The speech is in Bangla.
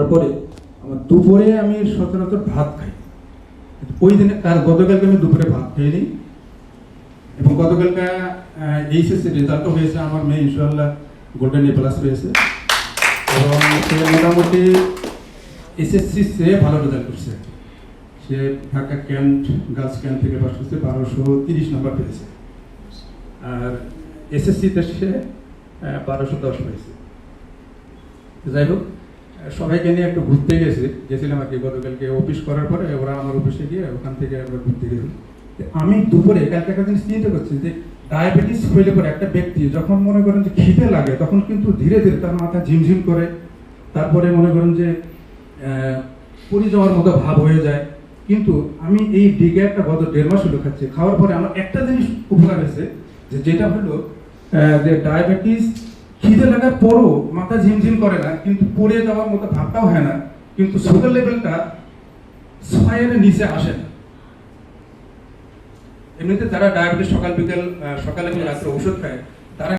তারপরে আমার দুপুরে আমি সচরাচর ভাত খাই। ওই দিনে গতকালকে আমি দুপুরে ভাত খাইনি, এবং গতকালকে এইচএসসি রেজাল্টও হয়েছে, আমার মেয়ে ইনশাআল্লাহ গোল্ডেন এ প্লাস পেয়েছে, এবং সে মোটামুটি এসএসসি সে ভালো রেজাল্ট করছে। সে ঢাকা ক্যান্ট গার্লস ক্যাম্প থেকে পাস করছে, 1230 নম্বর পেয়েছে, আর এসএসসিতে সে 1210 পেয়েছে। যাই হোক, সবাইকে নিয়ে একটু ঘুরতে গেছিলাম আর কি। গতকালকে অফিস করার পরে ওরা আমার অফিসে গিয়ে ওখান থেকে আমরা ঘুরতে গেছি। আমি দুপুরে কালকে একটা জিনিস চিন্তা করছি যে ডায়াবেটিস হইলে পরে একটা ব্যক্তি যখন মনে করেন যে খিদে লাগে তখন কিন্তু ধীরে ধীরে তার মাথা ঝিমঝিম করে, তারপরে মনে করেন যে পড়ে যাওয়ার মতো ভাব হয়ে যায়। কিন্তু আমি এই ডিগ্যারটা গত 1.5 মাস হলো খাচ্ছি। খাওয়ার পরে আমার একটা জিনিস উপকার হয়েছে, যেটা হলো যে ডায়াবেটিস খিদে লাগার পরও মাথা ঝিমঝিম করে না, কিন্তু পড়ে যাওয়ার মতো ভাবটাও হয় না, কিন্তু সুগার লেভেলটা 6-এর নিচে আসে না। এমনিতে যারা ডায়াবেটিস সকালে রাত্রে ওষুধ খায়